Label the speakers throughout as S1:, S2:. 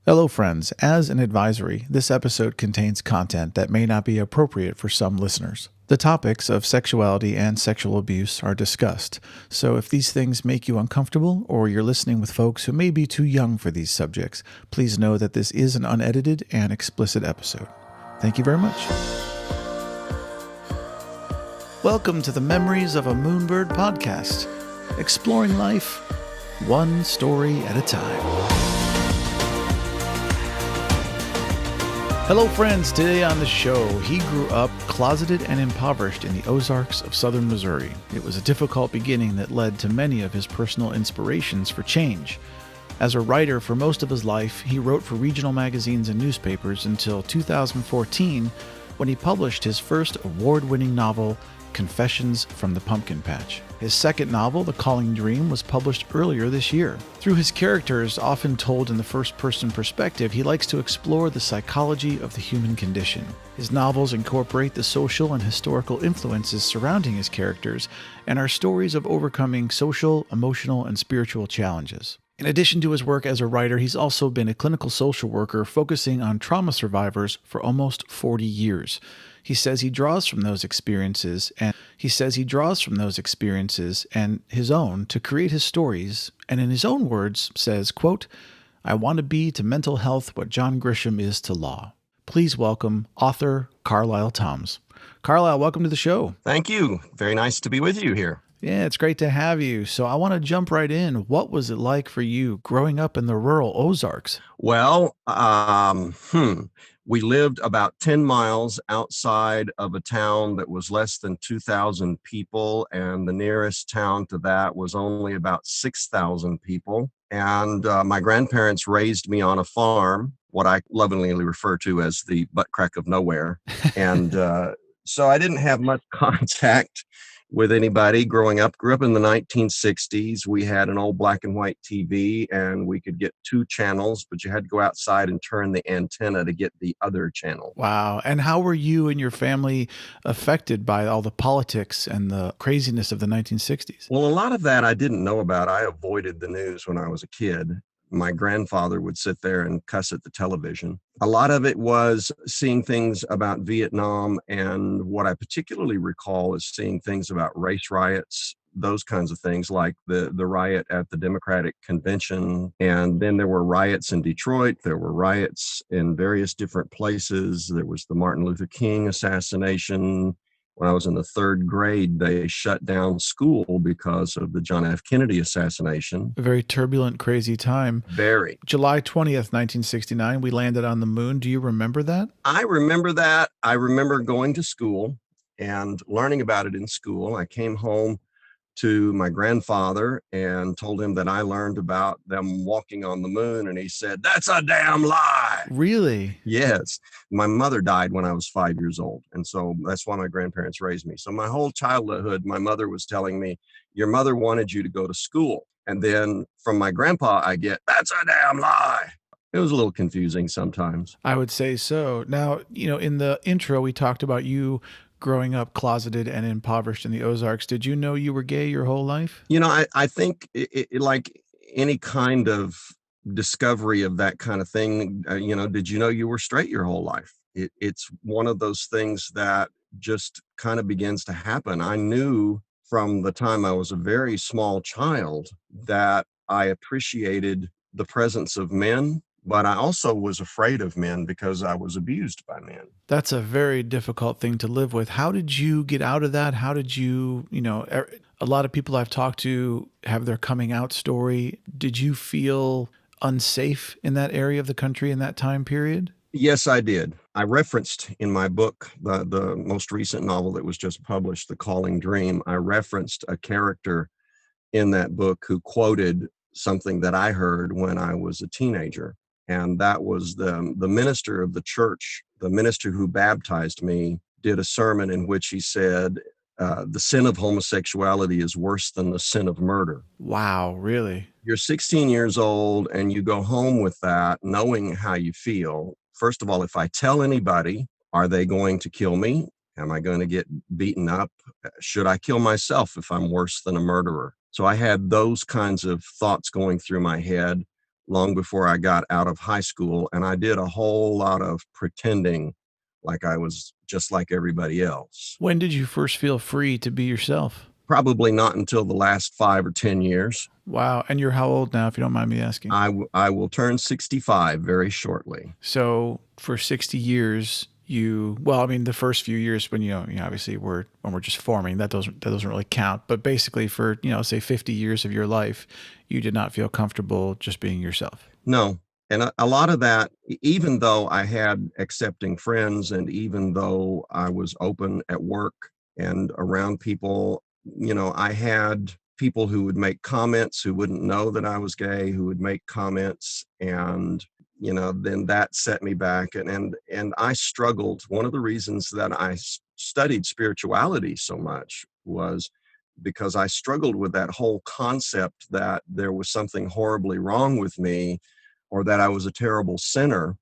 S1: Hello, friends. As an advisory, this episode contains content that may not be appropriate for some listeners. The topics of sexuality and sexual abuse are discussed, so if these things make you uncomfortable or you're listening with folks who may be too young for these subjects, please know that this is an unedited and explicit episode. Thank you very much. Welcome to the Memories of a Moonbird podcast, exploring life one story at a time. Hello, friends. Today on the show, he grew up closeted and impoverished in the Ozarks of Southern Missouri. It was a difficult beginning that led to many of his personal inspirations for change. As a writer for most of his life, he wrote for regional magazines and newspapers until 2014, when he published his first award-winning novel, Confessions from the Pumpkin Patch. His second novel, The Calling Dream, was published earlier this year. Through his characters, often told in the first-person perspective, he likes to explore the psychology of the human condition. His novels incorporate the social and historical influences surrounding his characters and are stories of overcoming social, emotional, and spiritual challenges. In addition to his work as a writer, he's also been a clinical social worker focusing on trauma survivors for almost 40 years. He says he draws from those experiences and his own to create his stories, and in his own words says, quote, "I want to be to mental health what John Grisham is to law." Please welcome author Karlyle Toms. Karlyle, welcome to the show.
S2: Thank you. Very nice to be with you here.
S1: Yeah, it's great to have you. So I want to jump right in. What was it like for you growing up in the rural Ozarks?
S2: Well, we lived about 10 miles outside of a town that was less than 2,000 people, and the nearest town to that was only about 6,000 people. And my grandparents raised me on a farm, what I lovingly refer to as the butt crack of nowhere. And so I didn't have much contact with anybody growing up. Grew up in the 1960s. We had an old black and white TV, and we could get two channels, but you had to go outside and turn the antenna to get the other channel.
S1: Wow. And how were you and your family affected by all the politics and the craziness of the 1960s?
S2: Well, a lot of that I didn't know about. I avoided the news when I was a kid. My grandfather would sit there and cuss at the television. A lot of it was seeing things about Vietnam, and what I particularly recall is seeing things about race riots, those kinds of things, like the riot at the Democratic Convention. And then there were riots in Detroit. There were riots in various different places. There was the Martin Luther King assassination. When I was in the third grade, they shut down school because of the John F. Kennedy assassination.
S1: A very turbulent, crazy time.
S2: Very.
S1: July 20th, 1969, we landed on the moon. Do you remember that?
S2: I remember that. I remember going to school and learning about it in school. I came home to my grandfather and told him that I learned about them walking on the moon, and he said, "That's a damn lie."
S1: Really?
S2: Yes. My mother died when I was 5 years old, and so that's why my grandparents raised me. So my whole childhood, my mother was telling me, "Your mother wanted you to go to school." And then from my grandpa, I get, "That's a damn lie." It was a little confusing sometimes.
S1: I would say so. Now, in the intro, we talked about you growing up closeted and impoverished in the Ozarks. Did you know you were gay your whole life?
S2: I think like any kind of discovery of that kind of thing, did you know you were straight your whole life? It's one of those things that just kind of begins to happen. I knew from the time I was a very small child that I appreciated the presence of men, but I also was afraid of men because I was abused by men.
S1: That's a very difficult thing to live with. How did you get out of that? How did you, a lot of people I've talked to have their coming out story. Did you feel unsafe in that area of the country in that time period?
S2: Yes, I did. I referenced in my book, the most recent novel that was just published, The Calling Dream, I referenced a character in that book who quoted something that I heard when I was a teenager. And that was the minister of the church, the minister who baptized me, did a sermon in which he said, the sin of homosexuality is worse than the sin of murder.
S1: Wow, really?
S2: You're 16 years old and you go home with that, knowing how you feel. First of all, if I tell anybody, are they going to kill me? Am I going to get beaten up? Should I kill myself if I'm worse than a murderer? So I had those kinds of thoughts going through my head. long before I got out of high school. And I did a whole lot of pretending like I was just like everybody else.
S1: When did you first feel free to be yourself?
S2: Probably not until the last 5 or 10 years.
S1: Wow. And you're how old now, if you don't mind me asking?
S2: I will turn 65 very shortly.
S1: So for 60 years, well, I mean, the first few years when obviously when we're just forming, that doesn't really count. But basically, for say 50 years of your life, you did not feel comfortable just being yourself.
S2: No. And a lot of that, even though I had accepting friends and even though I was open at work and around people, I had people who would make comments who wouldn't know that I was gay, who would make comments, and then that set me back. And I struggled. One of the reasons that I studied spirituality so much was because I struggled with that whole concept that there was something horribly wrong with me or that I was a terrible sinner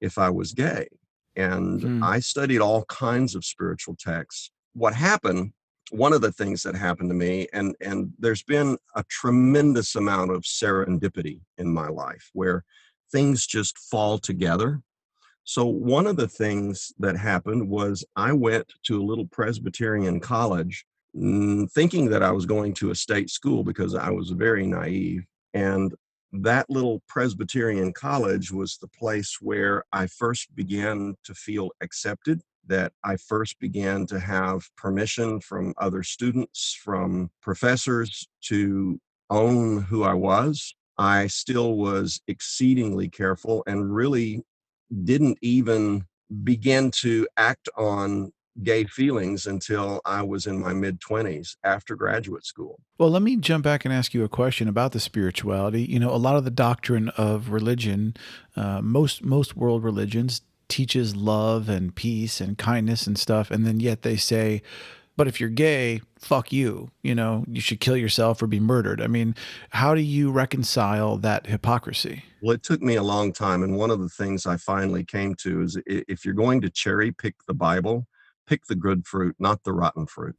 S2: if I was gay. And
S1: Hmm.
S2: I studied all kinds of spiritual texts. What happened, one of the things that happened to me, and there's been a tremendous amount of serendipity in my life where things just fall together. So one of the things that happened was I went to a little Presbyterian college, thinking that I was going to a state school because I was very naive. And that little Presbyterian college was the place where I first began to feel accepted, that I first began to have permission from other students, from professors to own who I was. I still was exceedingly careful and really didn't even begin to act on gay feelings until I was in my mid 20s after graduate school.
S1: Well, let me jump back and ask you a question about the spirituality. A lot of the doctrine of religion, most world religions teaches love and peace and kindness and stuff, and then yet they say, but if you're gay, fuck you. You should kill yourself or be murdered. I mean, how do you reconcile that hypocrisy?
S2: Well, it took me a long time. And one of the things I finally came to is if you're going to cherry pick the Bible, pick the good fruit, not the rotten fruit.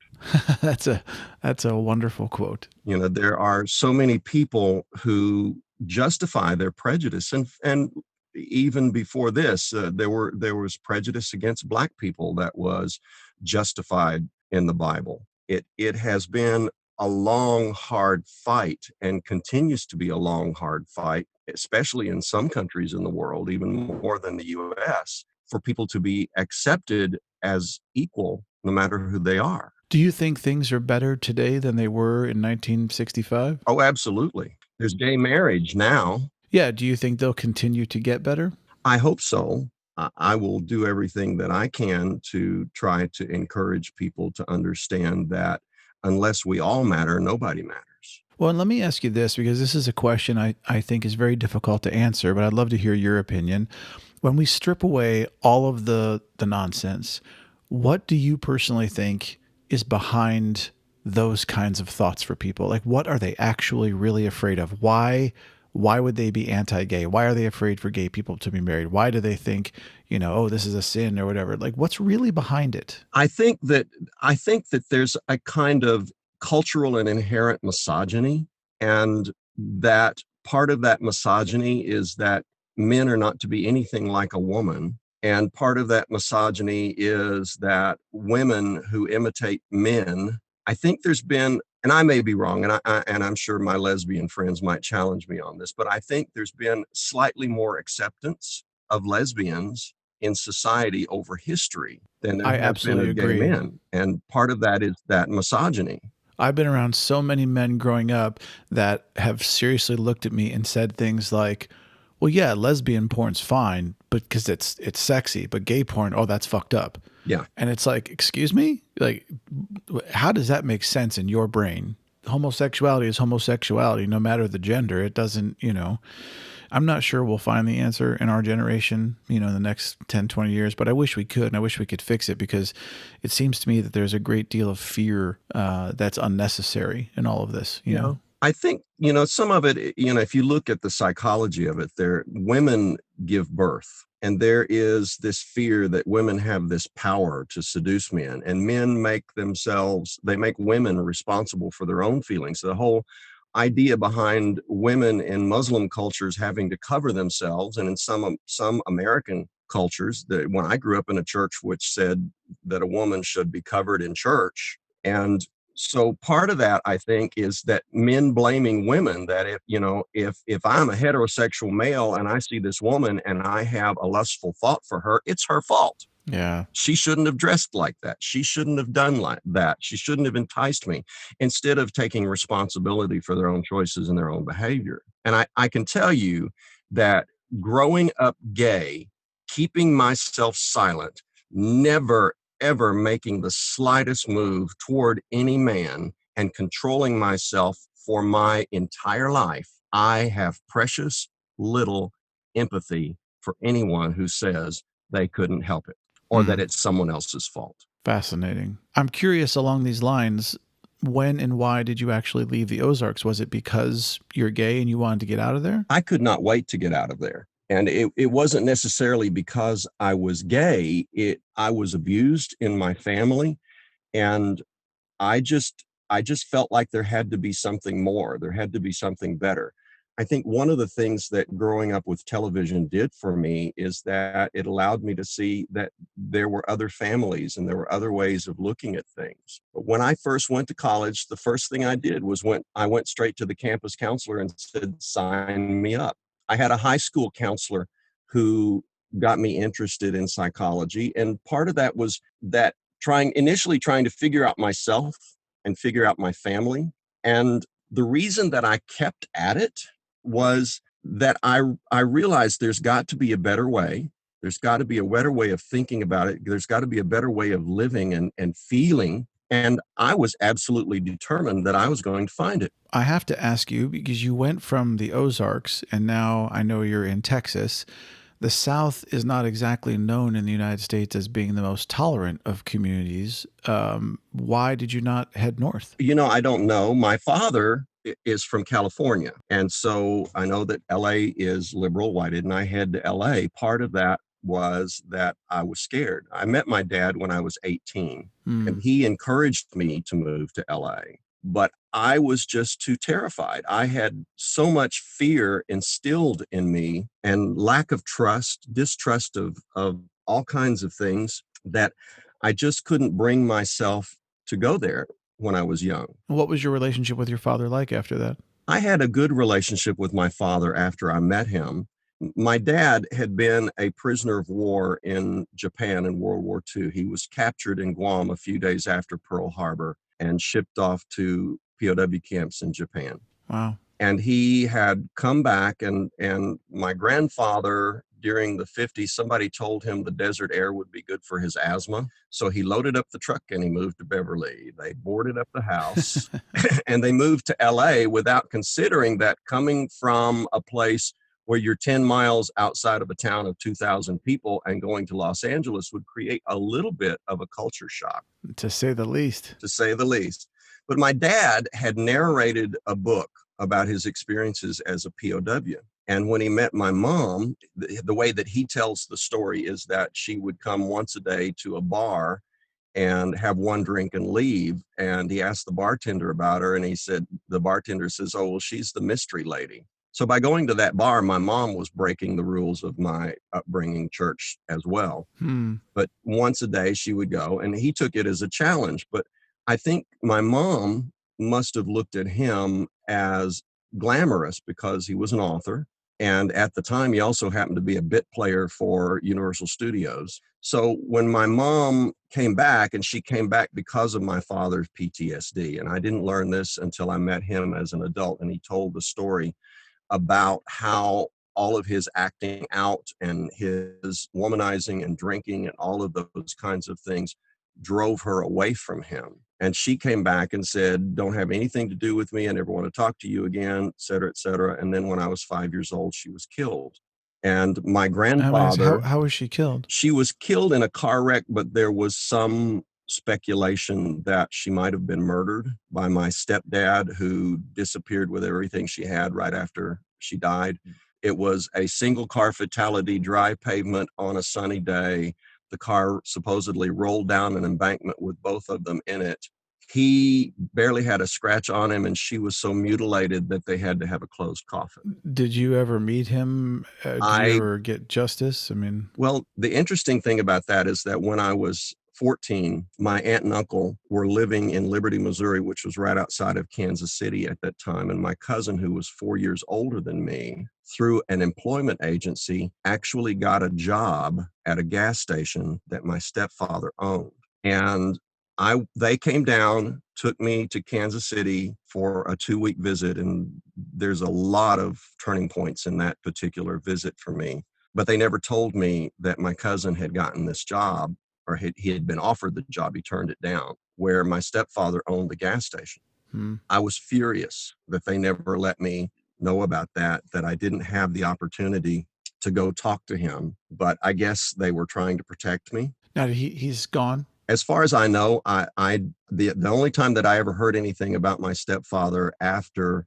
S1: That's a wonderful quote.
S2: There are so many people who justify their prejudice. And even before this, there was prejudice against Black people that was justified in the Bible. It has been a long, hard fight and continues to be a long, hard fight, especially in some countries in the world, even more than the US, for people to be accepted as equal no matter who they are.
S1: Do you think things are better today than they were in 1965?
S2: Oh, absolutely. There's gay marriage now.
S1: Yeah. Do you think they'll continue to get better?
S2: I hope so. I will do everything that I can to try to encourage people to understand that unless we all matter, nobody matters.
S1: Well, and let me ask you this, because this is a question I think is very difficult to answer, but I'd love to hear your opinion. When we strip away all of the nonsense, what do you personally think is behind those kinds of thoughts for people? Like, what are they actually really afraid of? Why would they be anti-gay? Why are they afraid for gay people to be married? Why do they think, oh, this is a sin or whatever? Like, what's really behind it?
S2: I think that there's a kind of cultural and inherent misogyny, and that part of that misogyny is that men are not to be anything like a woman. And part of that misogyny is that women who imitate men, I think there's been, and I may be wrong, and I'm sure my lesbian friends might challenge me on this, but I think there's been slightly more acceptance of lesbians in society over history than there
S1: I
S2: has been
S1: absolutely
S2: of gay
S1: agree.
S2: men. And part of that is that misogyny.
S1: I've been around so many men growing up that have seriously looked at me and said things like, "Well, yeah, lesbian porn's fine, but because it's sexy, but gay porn, oh, that's fucked up."
S2: Yeah.
S1: And it's like, excuse me? Like, how does that make sense in your brain? Homosexuality is homosexuality, no matter the gender. It doesn't, I'm not sure we'll find the answer in our generation, in the next 10, 20 years, but I wish we could, and I wish we could fix it, because it seems to me that there's a great deal of fear that's unnecessary in all of this, you know?
S2: I think, some of it, if you look at the psychology of it, women give birth, and there is this fear that women have this power to seduce men, and men they make women responsible for their own feelings. The idea behind women in Muslim cultures having to cover themselves, and in some American cultures, that when I grew up in a church which said that a woman should be covered in church. And so part of that, I think, is that men blaming women, that if I'm a heterosexual male and I see this woman and I have a lustful thought for her, it's her fault.
S1: Yeah.
S2: She shouldn't have dressed like that. She shouldn't have done like that. She shouldn't have enticed me, instead of taking responsibility for their own choices and their own behavior. And I can tell you that growing up gay, keeping myself silent, never, ever making the slightest move toward any man, and controlling myself for my entire life, I have precious little empathy for anyone who says they couldn't help it, or that it's someone else's fault.
S1: Fascinating. I'm curious along these lines, when and why did you actually leave the Ozarks? Was it because you're gay and you wanted to get out of there?
S2: I could not wait to get out of there. And it wasn't necessarily because I was gay. I was abused in my family, and I just I just felt like there had to be something more. There had to be something better. I think one of the things that growing up with television did for me is that it allowed me to see that there were other families and there were other ways of looking at things. But when I first went to college, the first thing I did was I went straight to the campus counselor and said, "Sign me up." I had a high school counselor who got me interested in psychology, and part of that was that initially trying to figure out myself and figure out my family. And the reason that I kept at it was that I realized there's got to be a better way. There's got to be a better way of thinking about it. There's got to be a better way of living and feeling. And I was absolutely determined that I was going to find it.
S1: I have to ask you, because you went from the Ozarks and now I know you're in Texas. The South is not exactly known in the United States as being the most tolerant of communities. Why did you not head north?
S2: I don't know. My father is from California. And so I know that LA is liberal. Why didn't I head to LA? Part of that was that I was scared. I met my dad when I was 18, and he encouraged me to move to LA. But I was just too terrified. I had so much fear instilled in me, and lack of trust, distrust of all kinds of things, that I just couldn't bring myself to go there when I was young.
S1: What was your relationship with your father like after that?
S2: I had a good relationship with my father after I met him. My dad had been a prisoner of war in Japan in World War II. He was captured in Guam a few days after Pearl Harbor and shipped off to POW camps in Japan.
S1: Wow.
S2: And he had come back, and my grandfather, during the 50s, somebody told him the desert air would be good for his asthma. So he loaded up the truck and he moved to Beverly. They boarded up the house and they moved to LA without considering that coming from a place where you're 10 miles outside of a town of 2,000 people and going to Los Angeles would create a little bit of a culture shock,
S1: To say the least.
S2: to say the least. But my dad had narrated a book about his experiences as a POW. And when he met my mom, the way that he tells the story is that she would come once a day to a bar and have one drink and leave. And he asked the bartender about her, and the bartender says, "Oh, well, she's the mystery lady." So by going to that bar, my mom was breaking the rules of my upbringing church as well. But once a day she would go, and he took it as a challenge. But I think my mom must have looked at him as glamorous because he was an author. And at the time, he also happened to be a bit player for Universal Studios. So when my mom came back, and she came back because of my father's PTSD, and I didn't learn this until I met him as an adult, and he told the story about how all of his acting out and his womanizing and drinking and all of those kinds of things drove her away from him. And she came back and said, "Don't have anything to do with me. I never want to talk to you again," et cetera, et cetera. And then when I was 5 years old, she was killed. And my grandfather,
S1: How was she killed?
S2: she was killed in a car wreck, but there was some speculation that she might have been murdered by my stepdad, who disappeared with everything she had right after she died. It was a single car fatality, dry pavement on a sunny day. The car supposedly rolled down an embankment with both of them in it, He barely had a scratch on him, and she was so mutilated that they had to have a closed coffin.
S1: Did you ever meet him? Did you
S2: I
S1: ever get justice? I mean,
S2: Well, the interesting thing about that is that when I was 14, my aunt and uncle were living in Liberty, Missouri, which was right outside of Kansas City at that time. And my cousin, who was 4 years older than me, through an employment agency, actually got a job at a gas station that my stepfather owned. And they came down, took me to Kansas City for a 2-week visit. And there's a lot of turning points in that particular visit for me. But they never told me that my cousin had gotten this job, or he had been offered the job. He turned it down, where my stepfather owned the gas station.
S1: hmm.
S2: I was furious that they never let me know about that I didn't have the opportunity to go talk to him. But I guess they were trying to protect me.
S1: Now he's gone.
S2: As far as I know, the only time that I ever heard anything about my stepfather after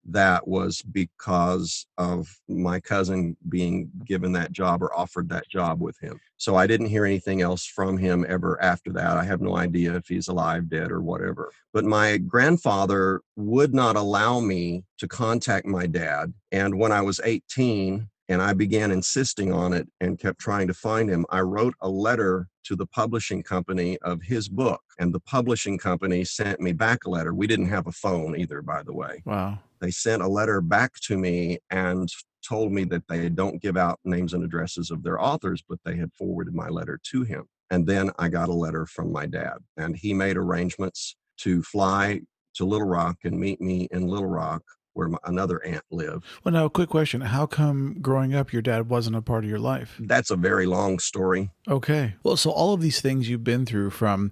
S2: that was because of my cousin being given that job or offered that job with him. So I didn't hear anything else from him ever after that. I have no idea if he's alive, dead, or whatever. But my grandfather would not allow me to contact my dad. And when I was 18, and I began insisting on it and kept trying to find him, I wrote a letter to the publishing company of his book. And the publishing company sent me back a letter. We didn't have a phone either, by the way.
S1: Wow.
S2: They sent a letter back to me and told me that they don't give out names and addresses of their authors, but they had forwarded my letter to him. And then I got a letter from my dad, and he made arrangements to fly to Little Rock and meet me in Little Rock, where another aunt lived.
S1: Well, now, a quick question. How come growing up your dad wasn't a part of your life?
S2: That's a very long story.
S1: Okay. Well, so all of these things you've been through, from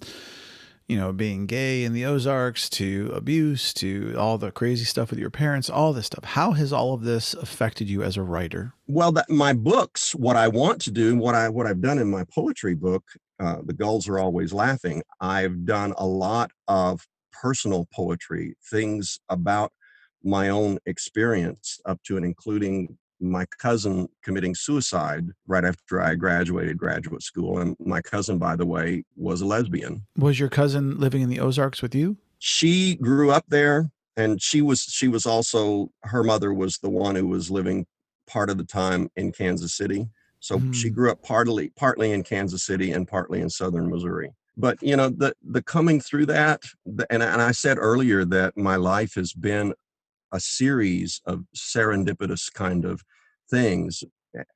S1: being gay in the Ozarks to abuse to all the crazy stuff with your parents, all this stuff. How has all of this affected you as a writer?
S2: Well, my books, what I want to do, what I've done in my poetry book, The Gulls Are Always Laughing, I've done a lot of personal poetry, things about my own experience, up to and including my cousin committing suicide right after I graduated graduate school. And my cousin, by the way, was a lesbian.
S1: Was your cousin living in the Ozarks with you?
S2: She grew up there, and she was also, her mother was the one who was living part of the time in Kansas City. So she grew up partly in Kansas City and partly in Southern Missouri. But the coming through that, and I said earlier that my life has been a series of serendipitous kind of things.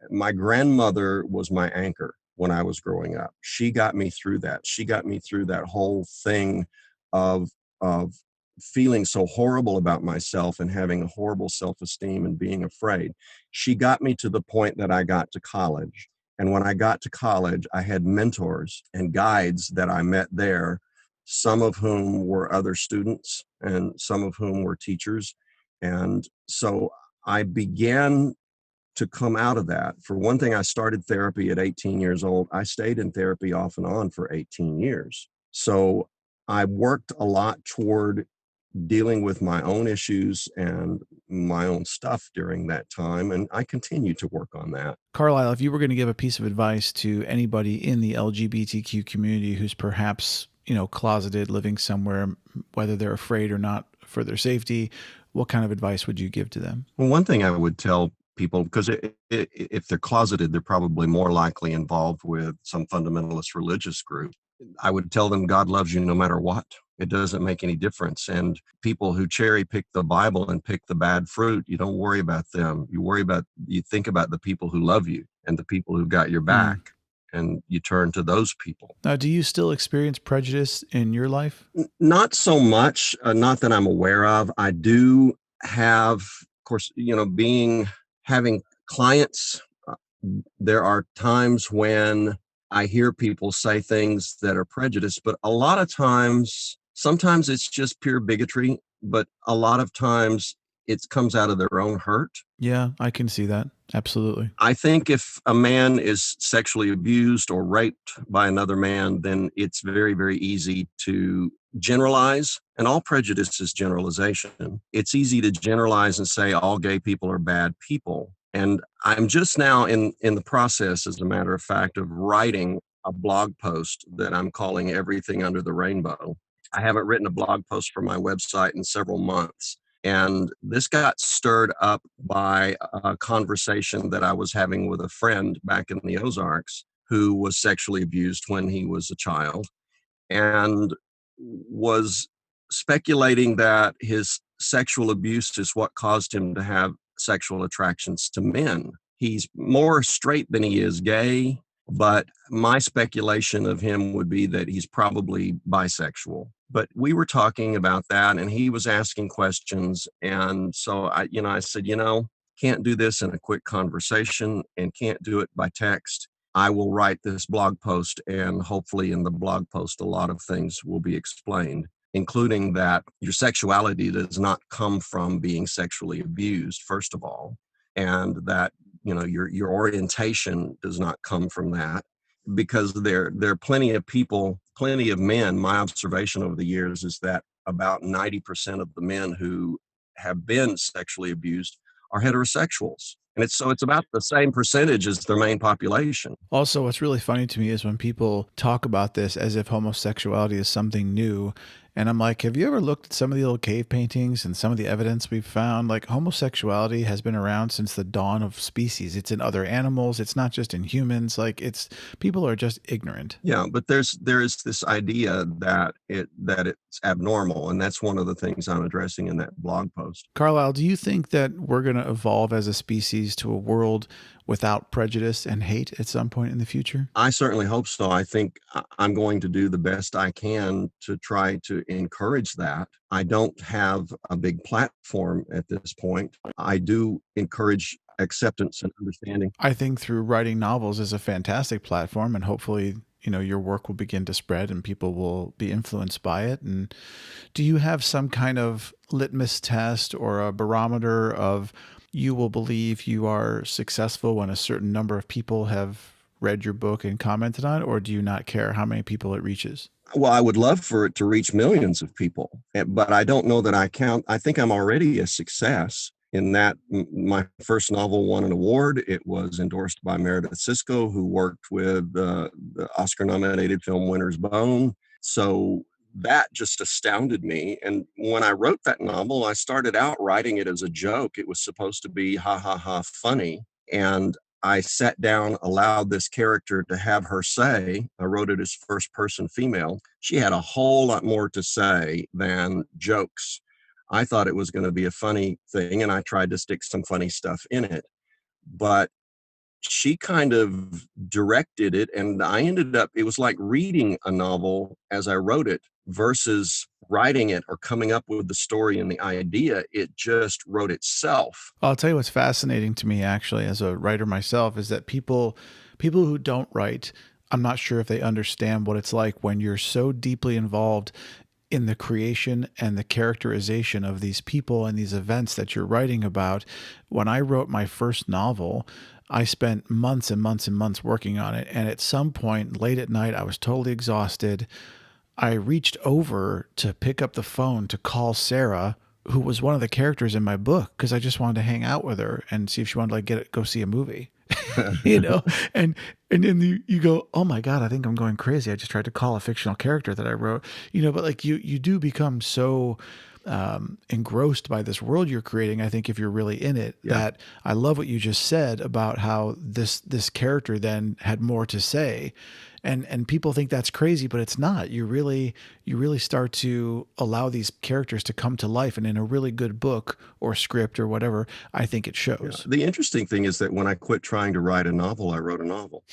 S2: My grandmother was my anchor when I was growing up. She got me through that. She got me through that whole thing of feeling so horrible about myself and having a horrible self-esteem and being afraid. She got me to the point that I got to college. And when I got to college, I had mentors and guides that I met there, some of whom were other students and some of whom were teachers. And so I began to come out of that. For one thing, I started therapy at 18 years old. I stayed in therapy off and on for 18 years. So I worked a lot toward dealing with my own issues and my own stuff during that time. And I continue to work on that.
S1: Karlyle, if you were going to give a piece of advice to anybody in the LGBTQ community who's perhaps, closeted, living somewhere, whether they're afraid or not for their safety, what kind of advice would you give to them?
S2: Well, one thing I would tell people, because if they're closeted, they're probably more likely involved with some fundamentalist religious group. I would tell them God loves you no matter what. It doesn't make any difference. And people who cherry pick the Bible and pick the bad fruit, you don't worry about them. You think about the people who love you and the people who got your back, and you turn to those people.
S1: Now, do you still experience prejudice in your life?
S2: Not so much, not that I'm aware of. I do have, of course, having clients, there are times when I hear people say things that are prejudiced, but a lot of times, sometimes it's just pure bigotry, but a lot of times it comes out of their own hurt.
S1: Yeah, I can see that. Absolutely.
S2: I think if a man is sexually abused or raped by another man, then it's very, very easy to generalize, and all prejudice is generalization. It's easy to generalize and say all gay people are bad people. And I'm just now in the process, as a matter of fact, of writing a blog post that I'm calling Everything Under the Rainbow. I haven't written a blog post for my website in several months. And this got stirred up by a conversation that I was having with a friend back in the Ozarks who was sexually abused when he was a child and was speculating that his sexual abuse is what caused him to have sexual attractions to men. He's more straight than he is gay, but my speculation of him would be that he's probably bisexual. But we were talking about that and he was asking questions. And so I said, can't do this in a quick conversation and can't do it by text. I will write this blog post, and hopefully in the blog post, a lot of things will be explained, including that your sexuality does not come from being sexually abused, first of all, and that, your orientation does not come from that, because there are plenty of people, plenty of men. My observation over the years is that about 90% of the men who have been sexually abused are heterosexuals. And it's about the same percentage as their main population.
S1: Also, what's really funny to me is when people talk about this as if homosexuality is something new. And I'm like, have you ever looked at some of the old cave paintings and some of the evidence we've found? Like, homosexuality has been around since the dawn of species. It's in other animals. It's not just in humans. Like, people are just ignorant.
S2: Yeah, but there is this idea that it's abnormal, and that's one of the things I'm addressing in that blog post.
S1: Karlyle, do you think that we're going to evolve as a species to a world without prejudice and hate at some point in the future?
S2: I certainly hope so. I think I'm going to do the best I can to try to encourage that. I don't have a big platform at this point. I do encourage acceptance and understanding.
S1: I think through writing novels is a fantastic platform, and hopefully, your work will begin to spread and people will be influenced by it. And do you have some kind of litmus test or a barometer of you will believe you are successful when a certain number of people have read your book and commented on it, or do you not care how many people it reaches?
S2: Well, I would love for it to reach millions of people, but I don't know that I think I'm already a success in that my first novel won an award. It was endorsed by Meredith Sisko, who worked with the Oscar-nominated film Winter's Bone. So that just astounded me. And when I wrote that novel, I started out writing it as a joke. It was supposed to be ha ha ha funny. And I sat down, allowed this character to have her say. I wrote it as first person female. She had a whole lot more to say than jokes. I thought it was going to be a funny thing, and I tried to stick some funny stuff in it. But she kind of directed it, and it was like reading a novel as I wrote it versus writing it or coming up with the story and the idea. It just wrote itself.
S1: I'll tell you what's fascinating to me, actually, as a writer myself, is that people who don't write, I'm not sure if they understand what it's like when you're so deeply involved in the creation and the characterization of these people and these events that you're writing about. When I wrote my first novel, I spent months and months and months working on it. And at some point late at night, I was totally exhausted. I reached over to pick up the phone to call Sarah, who was one of the characters in my book, because I just wanted to hang out with her and see if she wanted to go see a movie. And then you go, oh my God, I think I'm going crazy. I just tried to call a fictional character that I wrote, but like you do become so engrossed by this world you're creating. I think if you're really in it, that I love what you just said about how this character then had more to say. And people think that's crazy, but it's not. You really start to allow these characters to come to life. And in a really good book or script or whatever, I think it shows.
S2: The interesting thing is that when I quit trying to write a novel, I wrote a novel.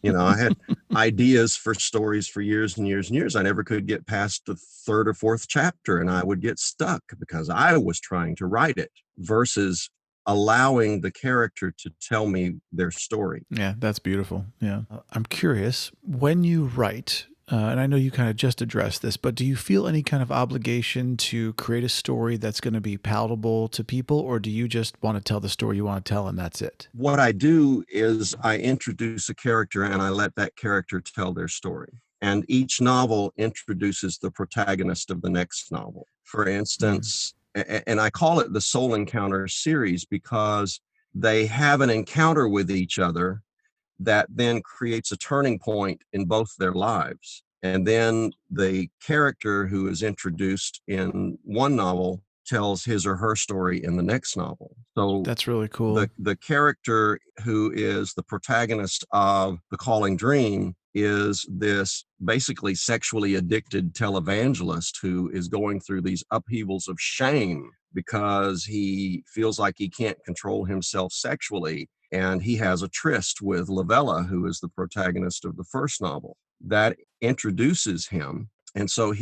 S2: I had ideas for stories for years and years and years. I never could get past the third or fourth chapter, and I would get stuck because I was trying to write it versus allowing the character to tell me their story.
S1: Yeah, that's beautiful. Yeah. I'm curious, when you write, and I know you kind of just addressed this, but do you feel any kind of obligation to create a story that's going to be palatable to people, or do you just want to tell the story you want to tell and that's it?
S2: What I do is I introduce a character and I let that character tell their story. And each novel introduces the protagonist of the next novel. For instance, and I call it the Soul Encounter series because they have an encounter with each other that then creates a turning point in both their lives. And then the character who is introduced in one novel tells his or her story in the next novel. So
S1: That's really cool.
S2: the character who is the protagonist of The Calling Dream is this basically sexually addicted televangelist who is going through these upheavals of shame because he feels like he can't control himself sexually. And he has a tryst with Lavella, who is the protagonist of the first novel. That introduces him. And so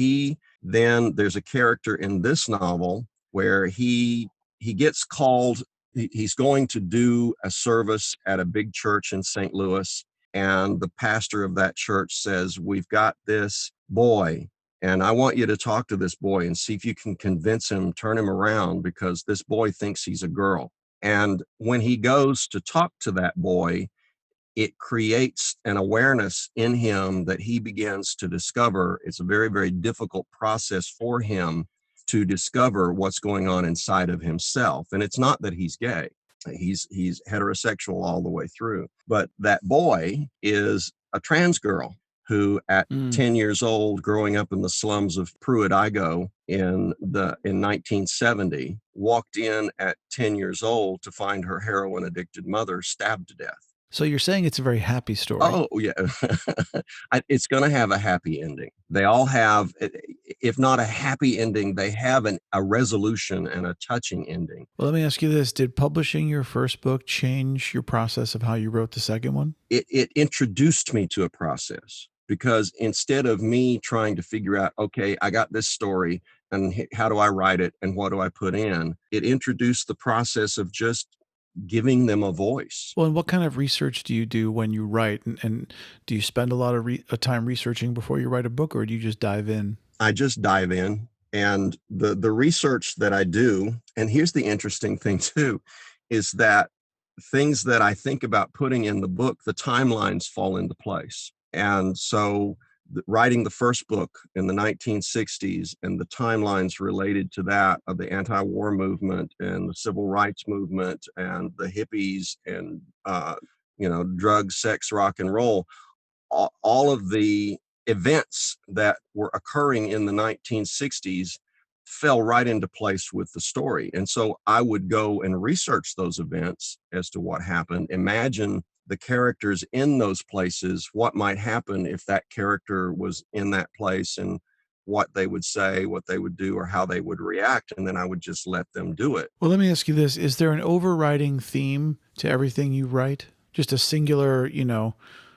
S2: there's a character in this novel where he gets called. He's going to do a service at a big church in St. Louis, and the pastor of that church says, "We've got this boy, and I want you to talk to this boy and see if you can convince him, turn him around, because this boy thinks he's a girl." And when he goes to talk to that boy, it creates an awareness in him that he begins to discover. It's a very, very difficult process for him to discover what's going on inside of himself. And it's not that he's gay. He's heterosexual all the way through. But that boy is a trans girl who at
S1: Mm.
S2: 10 years old, growing up in the slums of Pruitt, Idaho in 1970, walked in at 10 years old to find her heroin addicted mother stabbed to death.
S1: So you're saying it's a very happy story.
S2: Oh, yeah. It's gonna have a happy ending. They all have, if not a happy ending, they have a resolution and a touching ending.
S1: Well, let me ask you this. Did publishing your first book change your process of how you wrote the second one?
S2: It introduced me to a process, because instead of me trying to figure out, okay, I got this story and how do I write it and what do I put in, it introduced the process of just giving them a voice.
S1: Well, and what kind of research do you do when you write? And do you spend a lot of time researching before you write a book, or do you just dive in?
S2: I just dive in, and the research that I do, and here's the interesting thing too, is that things that I think about putting in the book, the timelines fall into place. And so writing the first book in the 1960s and the timelines related to that of the anti-war movement and the civil rights movement and the hippies and drugs, sex, rock and roll, all of the events that were occurring in the 1960s fell right into place with the story. And so I would go and research those events as to what happened, imagine the characters in those places, what might happen if that character was in that place, and what they would say, what they would do, or how they would react. And then I would just let them do it.
S1: Well, let me ask you this. Is there an overriding theme to everything you write? Just a singular,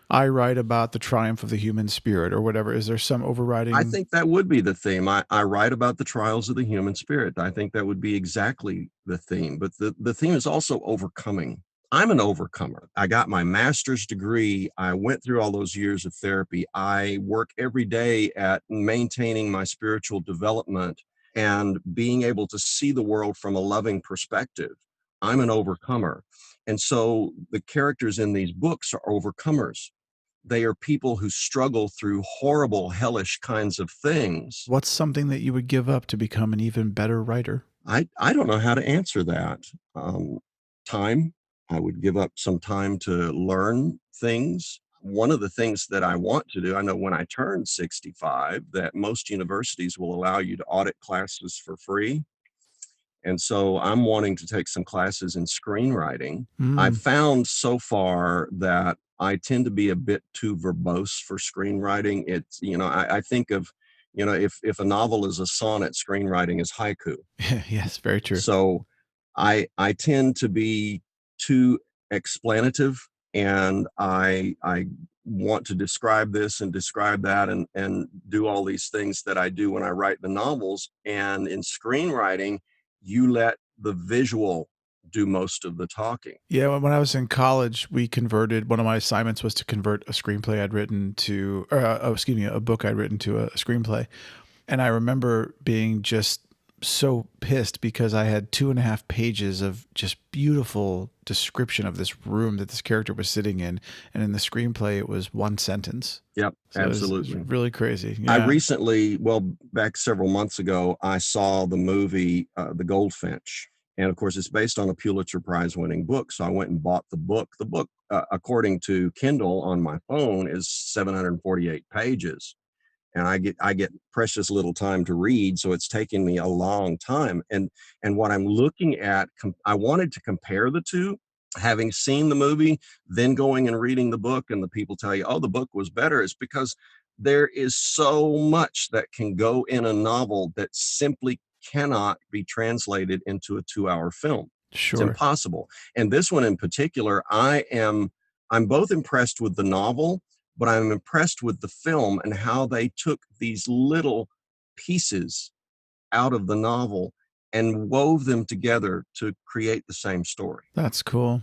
S1: I write about the triumph of the human spirit or whatever. Is there some overriding?
S2: I think that would be the theme. I write about the trials of the human spirit. I think that would be exactly the theme. But the theme is also overcoming. I'm an overcomer. I got my master's degree. I went through all those years of therapy. I work every day at maintaining my spiritual development and being able to see the world from a loving perspective. I'm an overcomer. And so the characters in these books are overcomers. They are people who struggle through horrible, hellish kinds of things.
S1: What's something that you would give up to become an even better writer?
S2: I don't know how to answer that. Time. I would give up some time to learn things. One of the things that I want to do, I know when I turn 65, that most universities will allow you to audit classes for free. And so I'm wanting to take some classes in screenwriting. I've
S1: Mm.
S2: found so far that I tend to be a bit too verbose for screenwriting. It's, I think of, if a novel is a sonnet, screenwriting is haiku.
S1: Yes, very true.
S2: So I tend to be too explanative, and I want to describe this and describe that and do all these things that I do when I write the novels. And in screenwriting, you let the visual do most of the talking.
S1: Yeah, when I was in college, we converted. One of my assignments was to convert a screenplay I'd written to, or excuse me, a book I'd written to a screenplay. And I remember being just so pissed because I had 2.5 pages of just beautiful description of this room that this character was sitting in. And in the screenplay, it was one sentence.
S2: Yep,
S1: So
S2: absolutely.
S1: it was really crazy.
S2: I
S1: Yeah.
S2: recently, well, back several months ago, I saw the movie The Goldfinch. And of course, it's based on a Pulitzer Prize winning book. So I went and bought the book. The book, according to Kindle on my phone, is 748 pages. and I get precious little time to read, so it's taken me a long time. And what I'm looking at, I wanted to compare the two, having seen the movie, then going and reading the book, and the people tell you, oh, the book was better. It's because there is so much that can go in a novel that simply cannot be translated into a 2-hour film. It's
S1: Sure.
S2: impossible. And this one in particular, I'm both impressed with the novel, but I'm impressed with the film and how they took these little pieces out of the novel and wove them together to create the same story.
S1: That's cool.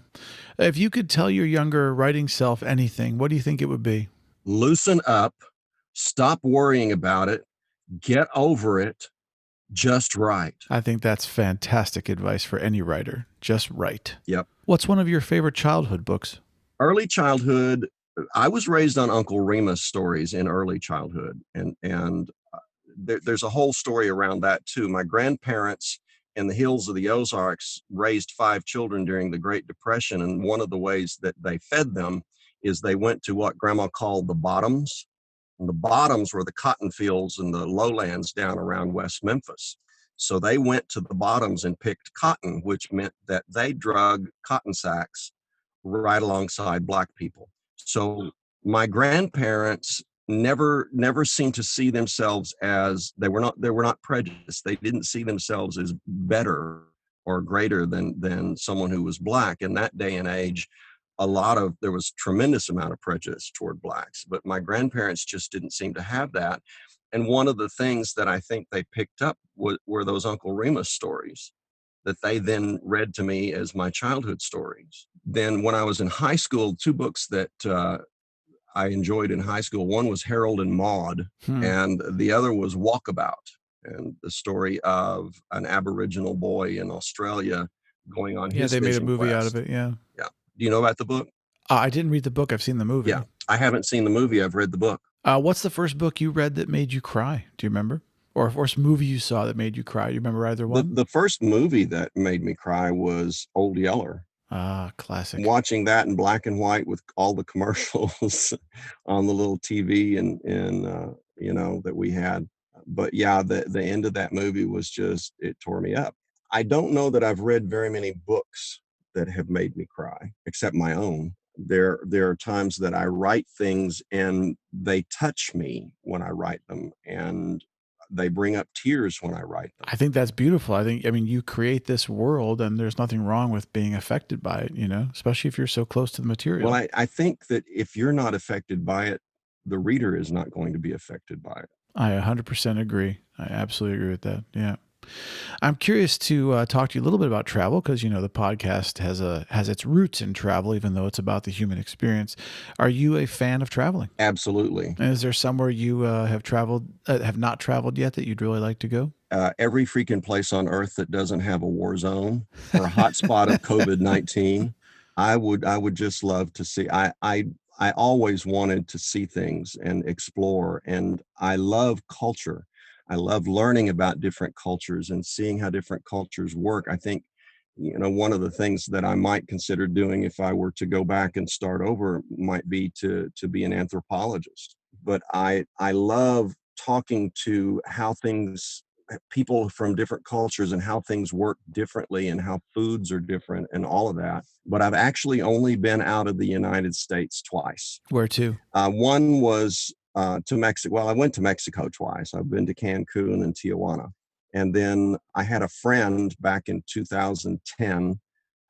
S1: If you could tell your younger writing self anything, what do you think it would be?
S2: Loosen up, stop worrying about it, get over it, just write.
S1: I think that's fantastic advice for any writer. Just write.
S2: Yep.
S1: What's one of your favorite childhood books?
S2: Early childhood, I was raised on Uncle Remus stories in early childhood, and there's a whole story around that too. My grandparents in the hills of the Ozarks raised 5 children during the Great Depression, and one of the ways that they fed them is they went to what Grandma called the bottoms. And the bottoms were the cotton fields and the lowlands down around West Memphis. So they went to the bottoms and picked cotton, which meant that they drug cotton sacks right alongside Black people. So my grandparents never seemed to see themselves as, they were not prejudiced. They didn't see themselves as better or greater than someone who was Black. In that day and age, there was tremendous amount of prejudice toward Blacks, but my grandparents just didn't seem to have that. And one of the things that I think they picked up were those Uncle Remus stories that they then read to me as my childhood stories. Then when I was in high school, 2 books that I enjoyed in high school, one was Harold and Maude, and the other was Walkabout, and the story of an Aboriginal boy in Australia going on
S1: Yeah,
S2: his
S1: they made a
S2: fishing
S1: movie out
S2: quest.
S1: of it. Yeah.
S2: Yeah. Do you know about the book?
S1: I didn't read the book. I've seen the movie.
S2: Yeah. I haven't seen the movie. I've read the book.
S1: What's the first book you read that made you cry? Do you remember? Or first movie you saw that made you cry? You remember either
S2: The,
S1: one?
S2: the first movie that made me cry was Old Yeller.
S1: Ah, classic.
S2: Watching that in black and white with all the commercials on the little TV and that we had. But yeah, the end of that movie was just, it tore me up. I don't know that I've read very many books that have made me cry, except my own. There are times that I write things and they touch me when I write them, and they bring up tears when I write them.
S1: I think that's beautiful. I mean, you create this world and there's nothing wrong with being affected by it, especially if you're so close to the material.
S2: Well, I think that if you're not affected by it, the reader is not going to be affected by it.
S1: I 100% agree. I absolutely agree with that. Yeah. I'm curious to talk to you a little bit about travel because the podcast has its roots in travel, even though it's about the human experience. Are you a fan of traveling?
S2: Absolutely.
S1: And is there somewhere you have not traveled yet that you'd really like to go?
S2: Every freaking place on earth that doesn't have a war zone or a hotspot of COVID-19, I would just love to see. I always wanted to see things and explore, and I love culture. I love learning about different cultures and seeing how different cultures work. I think, one of the things that I might consider doing if I were to go back and start over might be to be an anthropologist. But I love talking to people from different cultures and how things work differently and how foods are different and all of that. But I've actually only been out of the United States twice.
S1: Where to?
S2: One was to Mexico. Well, I went to Mexico twice. I've been to Cancun and Tijuana. And then I had a friend back in 2010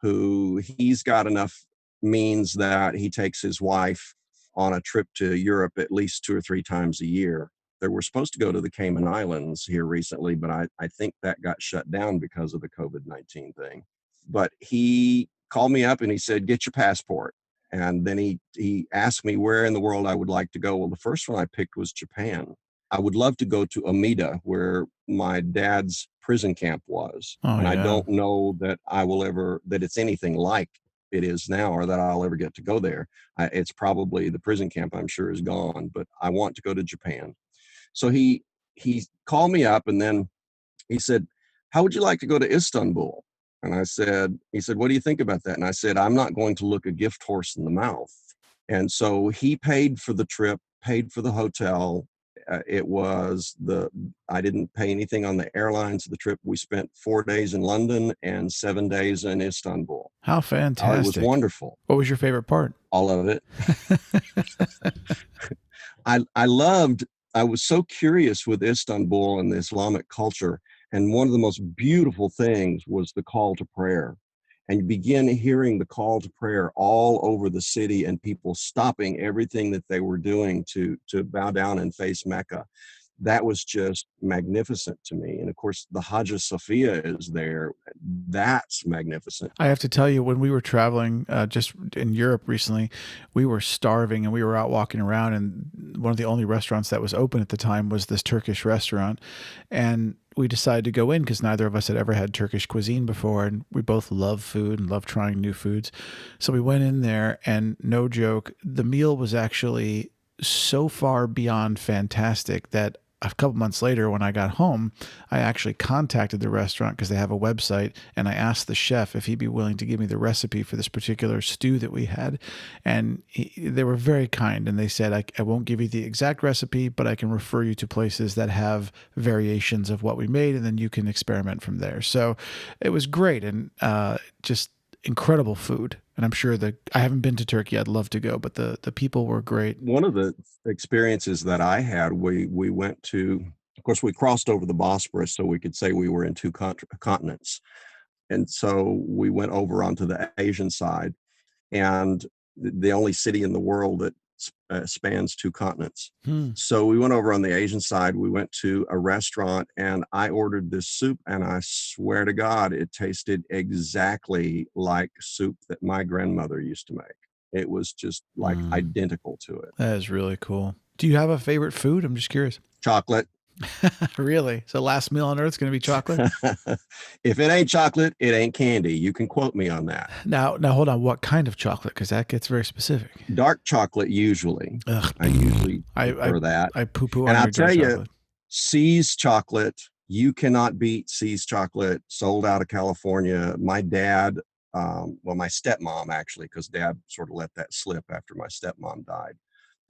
S2: who he's got enough means that he takes his wife on a trip to Europe at least 2 or 3 times a year. They were supposed to go to the Cayman Islands here recently, but I think that got shut down because of the COVID-19 thing. But he called me up and he said, get your passport. And then he asked me where in the world I would like to go. Well, the first one I picked was Japan. I would love to go to Amida, where my dad's prison camp was.
S1: Oh,
S2: and I
S1: yeah.
S2: don't know that that it's anything like it is now, or that I'll ever get to go there. It's probably, the prison camp I'm sure is gone, but I want to go to Japan. So he called me up and then he said, how would you like to go to Istanbul? And he said, what do you think about that? And I said, I'm not going to look a gift horse in the mouth. And so he paid for the trip, paid for the hotel, It was I didn't pay anything on the airlines of the trip. We spent 4 days in London and 7 days in Istanbul.
S1: How
S2: Oh, it was
S1: fantastic.
S2: wonderful.
S1: What was your favorite part?
S2: All of it. I loved, I was so curious with Istanbul and the Islamic culture. And one of the most beautiful things was the call to prayer. And you begin hearing the call to prayer all over the city and people stopping everything that they were doing to bow down and face Mecca. That was just magnificent to me. And of course, the Hagia Sophia is there. That's magnificent.
S1: I have to tell you, when we were traveling just in Europe recently, we were starving and we were out walking around, and one of the only restaurants that was open at the time was this Turkish restaurant. And we decided to go in because neither of us had ever had Turkish cuisine before, and we both love food and love trying new foods. So we went in there, and no joke, the meal was actually so far beyond fantastic that a couple months later, when I got home, I actually contacted the restaurant because they have a website, and I asked the chef if he'd be willing to give me the recipe for this particular stew that we had. And they were very kind, and they said, I won't give you the exact recipe, but I can refer you to places that have variations of what we made, and then you can experiment from there. So it was great, and just incredible food. And I'm sure that I haven't been to Turkey. I'd love to go, but the people were great.
S2: One of the experiences that I had, we went to, of course, we crossed over the Bosporus, so we could say we were in two continents. And so we went over onto the Asian side, and the only city in the world that spans two continents.
S1: Hmm.
S2: So we went over on the Asian side. We went to a restaurant, and I ordered this soup, and I swear to God, it tasted exactly like soup that my grandmother used to make. It was just like identical to it.
S1: That is really cool. Do you have a favorite food? I'm just curious.
S2: Chocolate.
S1: Really? So last meal on earth is going to be chocolate?
S2: If it ain't chocolate, it ain't candy. You can quote me on that.
S1: Now hold on. What kind of chocolate? Because that gets very specific.
S2: Dark chocolate, usually.
S1: Ugh.
S2: I usually prefer that.
S1: I poo-poo
S2: And
S1: on
S2: I'll
S1: your dark
S2: tell you,
S1: chocolate.
S2: See's chocolate, you cannot beat See's chocolate, sold out of California. My dad, well, my stepmom actually, because dad sort of let that slip after my stepmom died.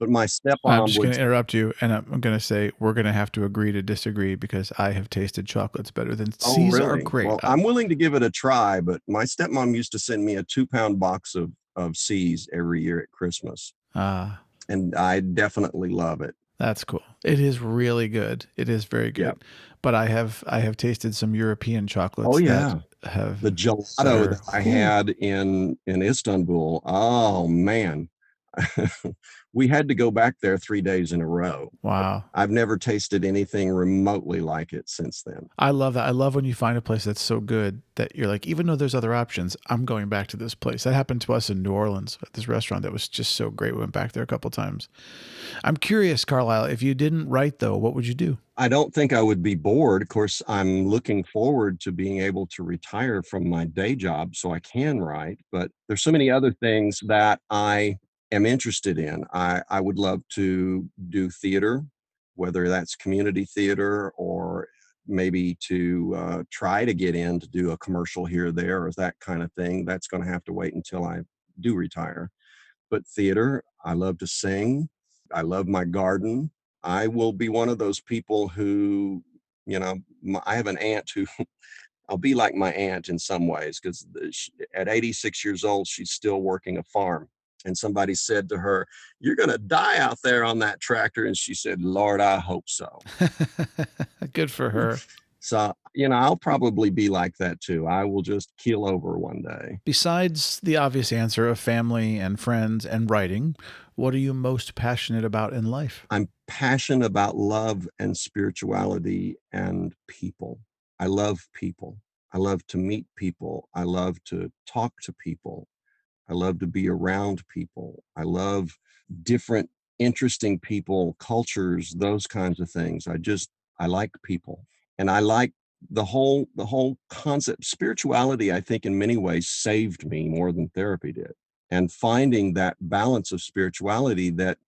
S2: But my
S1: I'm
S2: stepmom
S1: just going
S2: would,
S1: to interrupt you, and I'm going to say we're going to have to agree to disagree because I have tasted chocolates better than
S2: oh,
S1: C's are
S2: really?
S1: great.
S2: Well, I'm willing to give it a try, but my stepmom used to send me a 2-pound box of See's every year at Christmas. And I definitely love it.
S1: That's cool. It is really good. It is very good.
S2: Yep.
S1: But I have tasted some European chocolates
S2: Oh, yeah.
S1: that have
S2: The gelato that I
S1: whew.
S2: had in Istanbul, oh man. We had to go back there 3 days in a row.
S1: Wow.
S2: I've never tasted anything remotely like it since then.
S1: I love that. I love when you find a place that's so good that you're like, even though there's other options, I'm going back to this place. That happened to us in New Orleans at this restaurant that was just so great. We went back there a couple times. I'm curious, Karlyle, if you didn't write though, what would you do?
S2: I don't think I would be bored. Of course, I'm looking forward to being able to retire from my day job so I can write, but there's so many other things that I am interested in. I would love to do theater, whether that's community theater or maybe to try to get in to do a commercial here or there or that kind of thing. That's going to have to wait until I do retire. But theater, I love to sing. I love my garden. I will be one of those people who, I have an aunt who I'll be like my aunt in some ways because at 86 years old, she's still working a farm. And somebody said to her, "You're going to die out there on that tractor." And she said, "Lord, I hope so."
S1: Good for her.
S2: So, I'll probably be like that too. I will just keel over one day.
S1: Besides the obvious answer of family and friends and writing, what are you most passionate about in life?
S2: I'm passionate about love and spirituality and people. I love people. I love to meet people. I love to talk to people. I love to be around people. I love different, interesting people, cultures, those kinds of things. I like people. And I like the whole concept. Spirituality, I think in many ways saved me more than therapy did. And finding that balance of spirituality, that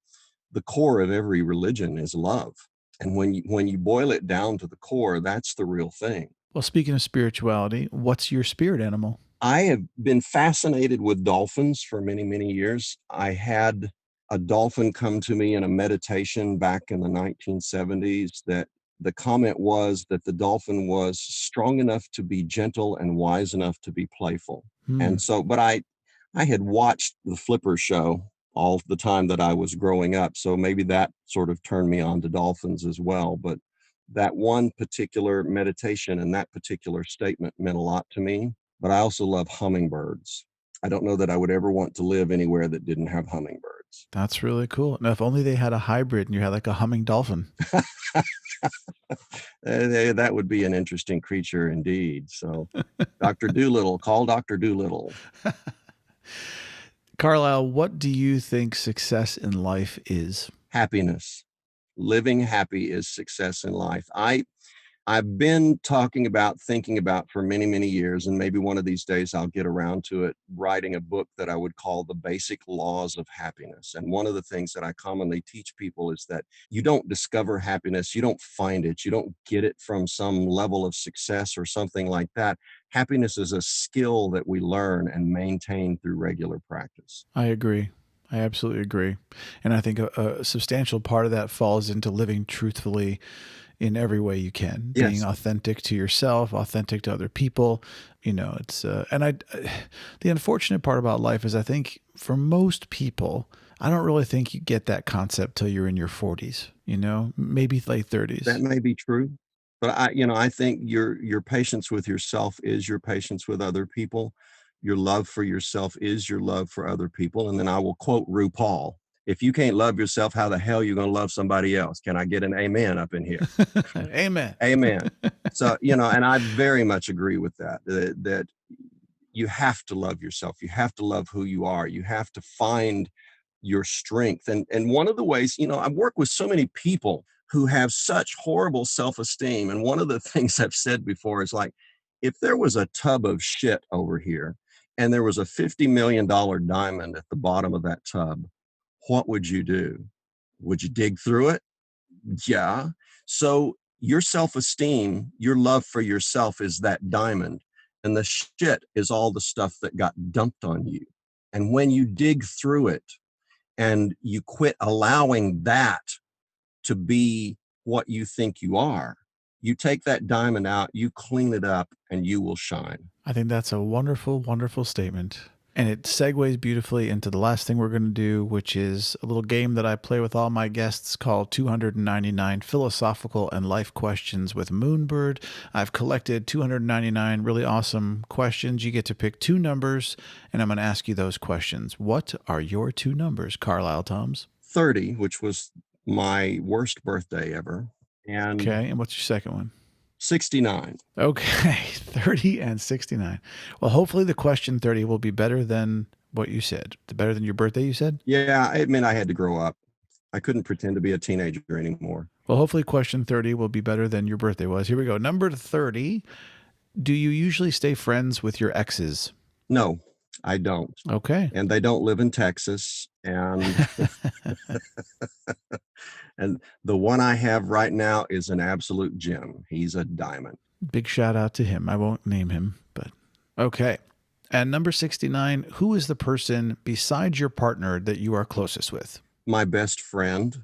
S2: the core of every religion is love. And when you boil it down to the core, that's the real thing.
S1: Well, speaking of spirituality, what's your spirit animal?
S2: I have been fascinated with dolphins for many, many years. I had a dolphin come to me in a meditation back in the 1970s that the comment was that the dolphin was strong enough to be gentle and wise enough to be playful.
S1: Hmm.
S2: And so, but I had watched the Flipper show all the time that I was growing up. So maybe that sort of turned me on to dolphins as well. But that one particular meditation and that particular statement meant a lot to me. But I also love hummingbirds. I don't know that I would ever want to live anywhere that didn't have hummingbirds.
S1: That's really cool. Now, if only they had a hybrid and you had like a humming dolphin.
S2: That would be an interesting creature indeed. So, Dr. Doolittle, call Dr. Doolittle.
S1: Karlyle, what do you think success in life is?
S2: Happiness. Living happy is success in life. I've been thinking about for many, many years, and maybe one of these days I'll get around to it, writing a book that I would call The Basic Laws of Happiness. And one of the things that I commonly teach people is that you don't discover happiness, you don't find it, you don't get it from some level of success or something like that. Happiness is a skill that we learn and maintain through regular practice.
S1: I agree. I absolutely agree. And I think a substantial part of that falls into living truthfully in every way you can, being
S2: Yes,
S1: authentic to yourself, authentic to other people. The unfortunate part about life is I think for most people, I don't really think you get that concept till you're in your 40s, maybe late
S2: that
S1: 30s.
S2: may be true. But I think your patience with yourself is your patience with other people. Your love for yourself is your love for other people. And then I will quote RuPaul: "If you can't love yourself, how the hell are you going to love somebody else?" Can I get an amen up in here?
S1: Amen.
S2: Amen. So, and I very much agree with that you have to love yourself. You have to love who you are. You have to find your strength. And one of the ways, I've worked with so many people who have such horrible self-esteem. And one of the things I've said before is like, if there was a tub of shit over here and there was a $50 million diamond at the bottom of that tub, what would you do? Would you dig through it? Yeah. So your self esteem, your love for yourself is that diamond. And the shit is all the stuff that got dumped on you. And when you dig through it and you quit allowing that to be what you think you are, you take that diamond out, you clean it up, and you will shine.
S1: I think that's a wonderful, wonderful statement. And it segues beautifully into the last thing we're going to do, which is a little game that I play with all my guests called 299 Philosophical and Life Questions with Moonbird. I've collected 299 really awesome questions. You get to pick two numbers, and I'm going to ask you those questions. What are your two numbers, Karlyle Toms?
S2: 30, which was my worst birthday ever, and
S1: Okay, and what's your second one?
S2: 69.
S1: Okay, 30 and 69. Well, hopefully the question 30 will be better than what you said. Better than your birthday, you said?
S2: Yeah, I admit I had to grow up. I couldn't pretend to be a teenager anymore.
S1: Well, hopefully question 30 will be better than your birthday was. Here we go. Number 30. Do you usually stay friends with your exes?
S2: No, I don't.
S1: Okay.
S2: And they don't live in Texas. And the one I have right now is an absolute gem. He's a diamond.
S1: Big shout out to him. I won't name him, but okay. And number 69, who is the person besides your partner that you are closest with?
S2: My best friend,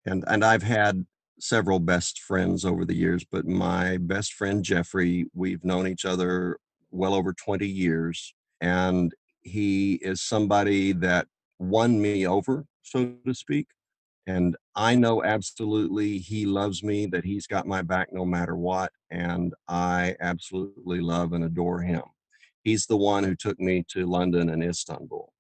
S2: and I've had several best friends over the years, but my best friend Jeffrey, we've known each other well over 20 years, and he is somebody that won me over, so to speak. And I know absolutely he loves me, that he's got my back no matter what. And I absolutely love and adore him. He's the one who took me to London and Istanbul.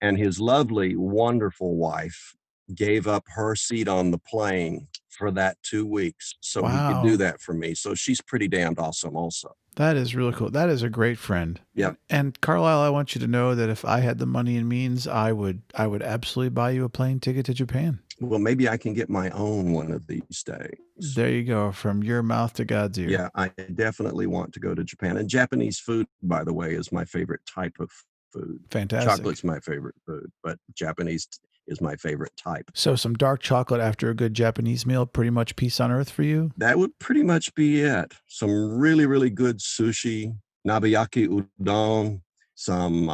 S2: And his lovely, wonderful wife gave up her seat on the plane for that 2 weeks so he could do
S1: Wow.
S2: that for me. So she's pretty damned awesome, also.
S1: That is really cool. That is a great friend.
S2: Yep.
S1: And Carlisle, I want you to know that if I had the money and means, I would absolutely buy you a plane ticket to Japan.
S2: Well, maybe I can get my own one of these days.
S1: There you go, from your mouth to God's ear.
S2: Yeah, I definitely want to go to Japan. And Japanese food, by the way, is my favorite type of food.
S1: Fantastic.
S2: Chocolate's my favorite food, but Japanese is my favorite type.
S1: So some dark chocolate after a good Japanese meal, pretty much peace on earth for you?
S2: That would pretty much be it. Some really, really good sushi, nabayaki udon, some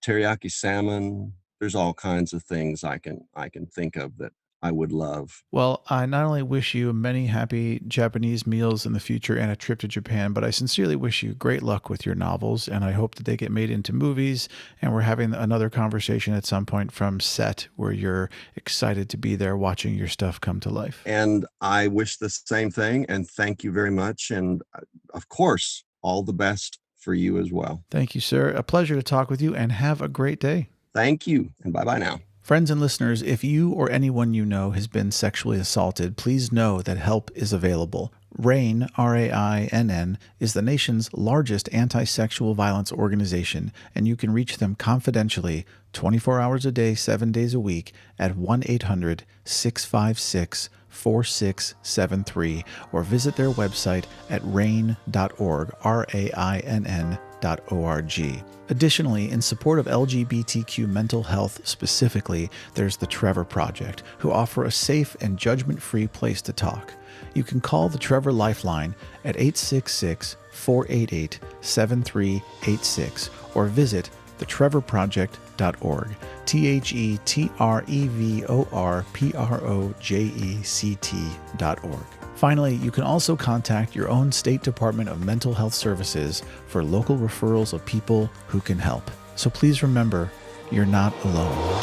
S2: teriyaki salmon, there's all kinds of things I can think of that I would love.
S1: Well, I not only wish you many happy Japanese meals in the future and a trip to Japan, but I sincerely wish you great luck with your novels, and I hope that they get made into movies. And we're having another conversation at some point from set where you're excited to be there watching your stuff come to life.
S2: And I wish the same thing. And thank you very much. And of course, all the best for you as well.
S1: Thank you, sir. A pleasure to talk with you, and have a great day.
S2: Thank you. And bye-bye now.
S1: Friends and listeners, if you or anyone you know has been sexually assaulted, please know that help is available. RAINN, RAINN, is the nation's largest anti-sexual violence organization, and you can reach them confidentially 24 hours a day, 7 days a week at 1-800-656-4673 or visit their website at rainn.org, RAINN.org. Additionally, in support of LGBTQ mental health specifically, there's the Trevor Project, who offer a safe and judgment-free place to talk. You can call the Trevor Lifeline at 866-488-7386 or visit thetrevorproject.org, thetrevorproject.org. Finally, you can also contact your own State Department of Mental Health Services for local referrals of people who can help. So please remember, you're not alone.